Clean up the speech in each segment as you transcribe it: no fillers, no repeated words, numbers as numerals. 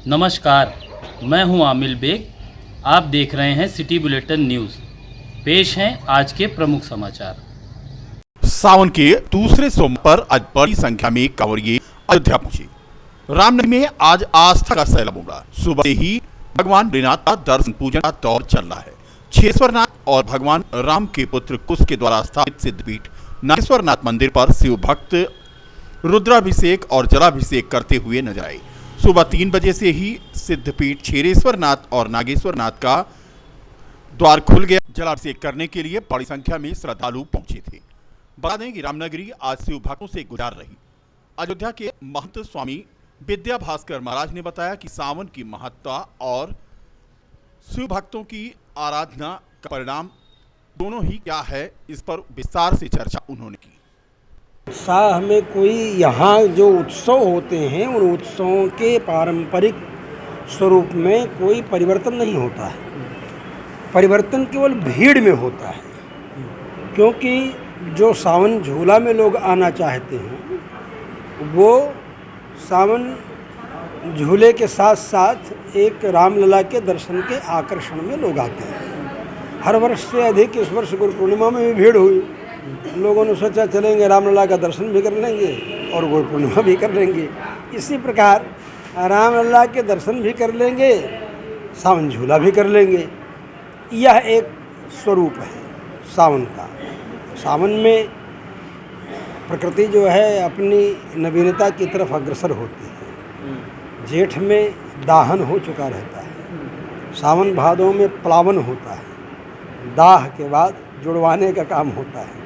नमस्कार, मैं हूं आमिल बेग। आप देख रहे हैं सिटी बुलेटिन न्यूज़। पेश हैं आज के प्रमुख समाचार। सावन के दूसरे सोमवार पर आज बड़ी संख्या में कांवड़िये अयोध्या पहुंचे। रामनगरी में आज आस्था का सैलाब उमड़ा। सुबह से ही भगवान भोलेनाथ का दर्शन पूजन का दौर चल रहा है। छेश्वरनाथ और भगवान राम के पुत्र कुश के द्वारा स्थापित सिद्धपीठ नागेश्वरनाथ मंदिर पर शिव भक्त रुद्राभिषेक और जलाभिषेक करते हुए नजर आए। सुबह 3 बजे से ही सिद्धपीठ क्षीरेश्वरनाथ और नागेश्वरनाथ का द्वार खुल गया। जलाभिषेक करने के लिए बड़ी संख्या में श्रद्धालु पहुंचे थे। बता दें कि रामनगरी आज शिव भक्तों से गुजार रही। अयोध्या के महंत स्वामी विद्या भास्कर महाराज ने बताया कि सावन की महत्ता और शिव भक्तों की आराधना का परिणाम दोनों ही क्या है, इस पर विस्तार से चर्चा उन्होंने की। उत्साह में कोई यहाँ जो उत्सव होते हैं उन उत्सवों के पारंपरिक स्वरूप में कोई परिवर्तन नहीं होता है। परिवर्तन केवल भीड़ में होता है, क्योंकि जो सावन झूला में लोग आना चाहते हैं वो सावन झूले के साथ साथ एक रामलला के दर्शन के आकर्षण में लोग आते हैं। हर वर्ष से अधिक इस वर्ष गुरु पूर्णिमा में भी भीड़ हुई। लोगों ने सोचा चलेंगे रामलला का दर्शन भी कर लेंगे और गुरु पूर्णिमा भी कर लेंगे। इसी प्रकार रामलला के दर्शन भी कर लेंगे, सावन झूला भी कर लेंगे। यह एक स्वरूप है सावन का। सावन में प्रकृति जो है अपनी नवीनता की तरफ अग्रसर होती है। जेठ में दाहन हो चुका रहता है, सावन भादों में प्लावन होता है, दाह के बाद जुड़वाने का काम होता है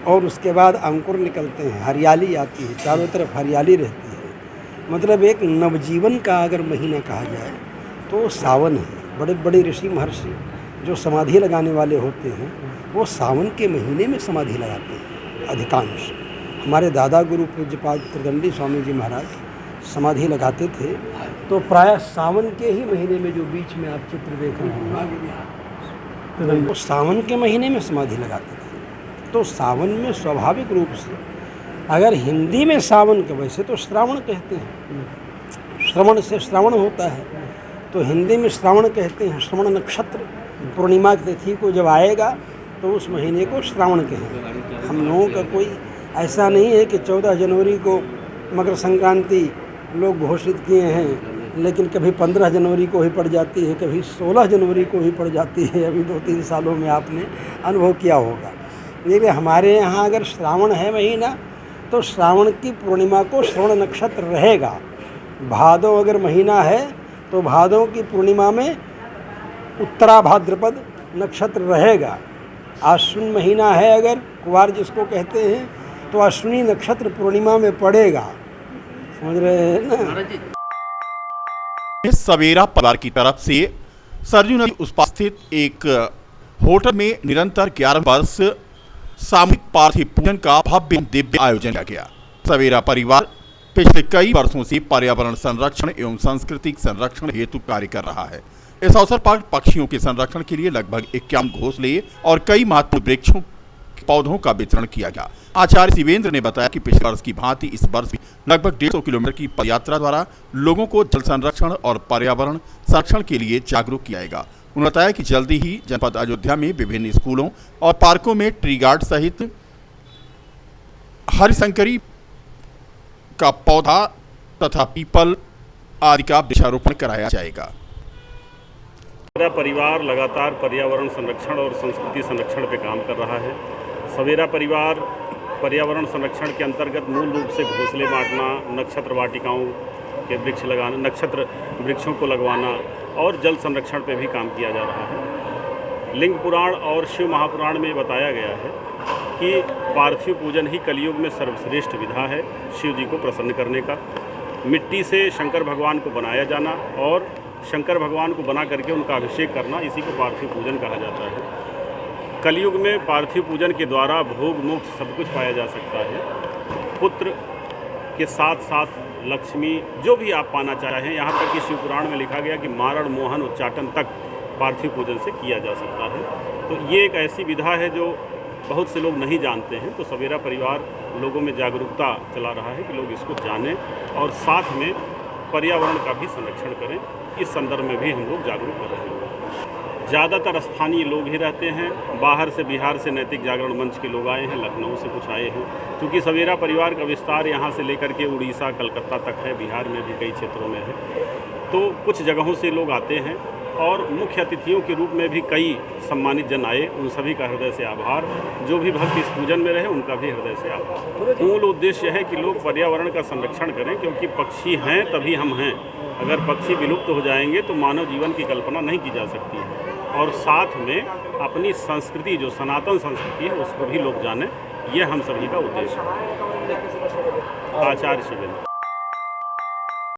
और उसके बाद अंकुर निकलते हैं, हरियाली आती है, चारों तरफ हरियाली रहती है। मतलब एक नवजीवन का अगर महीना कहा जाए तो सावन है। बड़े बड़े ऋषि महर्षि जो समाधि लगाने वाले होते हैं वो सावन के महीने में समाधि लगाते हैं। अधिकांश हमारे दादा गुरु पूज्यपाद त्रिदंडी स्वामी जी महाराज समाधि लगाते थे तो प्रायः सावन के ही महीने में, जो बीच में आप चित्र देख रहे हैं, वो सावन के महीने में समाधि लगाते थे। तो सावन में स्वाभाविक रूप से, अगर हिंदी में सावन का, वैसे तो श्रावण कहते हैं, श्रवण से श्रावण होता है, तो हिंदी में श्रावण कहते हैं। श्रवण नक्षत्र पूर्णिमा की तिथि को जब आएगा तो उस महीने को श्रावण कहेंगे। हम लोगों का कोई ऐसा नहीं है कि 14 जनवरी को मकर संक्रांति लोग घोषित किए हैं, लेकिन कभी 15 जनवरी को ही पड़ जाती है, कभी 16 जनवरी को ही पड़ जाती है। अभी 2-3 सालों में आपने अनुभव किया होगा। लेकिन हमारे यहाँ अगर श्रावण है महीना तो श्रावण की पूर्णिमा को श्रवण नक्षत्र रहेगा। भादो अगर महीना है तो भादों की पूर्णिमा में उत्तरा भाद्रपद नक्षत्र रहेगा। आश्विन महीना है अगर, कुवार जिसको कहते हैं, तो अश्विनी नक्षत्र पूर्णिमा में पड़ेगा। समझ रहे हैं ना। सवेरा परिवार की तरफ से सरयू नदी उस पार स्थित एक होटल में निरंतर 11 वर्ष सामूहिक पार्थिव पूजन का भव्य दिव्य आयोजन किया गया। सवेरा परिवार पिछले कई वर्षों से पर्यावरण संरक्षण एवं सांस्कृतिक संरक्षण हेतु कार्य कर रहा है। इस अवसर पर पक्षियों के संरक्षण के लिए लगभग 51 घोंसले और कई महत्वपूर्ण वृक्षों पौधों का वितरण किया गया। आचार्य शिवेंद्र ने बताया कि पिछले वर्ष की भांति इस वर्ष भी लगभग 150 किलोमीटर की पदयात्रा द्वारा लोगों को जल संरक्षण और पर्यावरण संरक्षण के लिए जागरूक किया जाएगा। उन्होंने बताया कि जल्दी ही जनपद अयोध्या में विभिन्न स्कूलों और पार्कों में ट्री गार्ड सहित हरिशंकरी का पौधा तथा पीपल आदि का वृक्षारोपण कराया जाएगा। सवेरा परिवार लगातार पर्यावरण संरक्षण और संस्कृति संरक्षण पे काम कर रहा है। सवेरा परिवार पर्यावरण संरक्षण के अंतर्गत मूल रूप से घोंसले बांटना, नक्षत्र वाटिकाओं के वृक्ष लगाना, नक्षत्र वृक्षों को लगवाना और जल संरक्षण पे भी काम किया जा रहा है। लिंग पुराण और शिव महापुराण में बताया गया है कि पार्थिव पूजन ही कलयुग में सर्वश्रेष्ठ विधा है शिव जी को प्रसन्न करने का। मिट्टी से शंकर भगवान को बनाया जाना और शंकर भगवान को बना करके उनका अभिषेक करना, इसी को पार्थिव पूजन कहा जाता है। कलयुग में पार्थिव पूजन के द्वारा भोग मोक्ष सब कुछ पाया जा सकता है। पुत्र के साथ साथ लक्ष्मी, जो भी आप पाना चाहें, यहाँ तक कि शिव पुराण में लिखा गया कि मारण मोहन उच्चाटन तक पार्थिव पूजन से किया जा सकता है। तो ये एक ऐसी विधा है जो बहुत से लोग नहीं जानते हैं। तो सवेरा परिवार लोगों में जागरूकता चला रहा है कि लोग इसको जानें और साथ में पर्यावरण का भी संरक्षण करें। इस संदर्भ में भी हम लोग जागरूक कर रहे हैं। ज़्यादातर स्थानीय लोग ही रहते हैं, बाहर से बिहार से नैतिक जागरण मंच के लोग आए हैं, लखनऊ से कुछ आए हैं, क्योंकि सवेरा परिवार का विस्तार यहाँ से लेकर के उड़ीसा कलकत्ता तक है, बिहार में भी कई क्षेत्रों में है, तो कुछ जगहों से लोग आते हैं और मुख्य अतिथियों के रूप में भी कई सम्मानित जन आए। उन सभी का हृदय से आभार। जो भी भक्त इस पूजन में रहे उनका भी हृदय से आभार। मूल उद्देश्य है कि लोग पर्यावरण का संरक्षण करें, क्योंकि पक्षी हैं तभी हम हैं। अगर पक्षी विलुप्त हो जाएंगे तो मानव जीवन की कल्पना नहीं की जा सकती है। और साथ में अपनी संस्कृति, जो सनातन संस्कृति है, उसको भी लोग जानें। यह हम सभी का उद्देश्य है। आचार्य शिवेंद्र।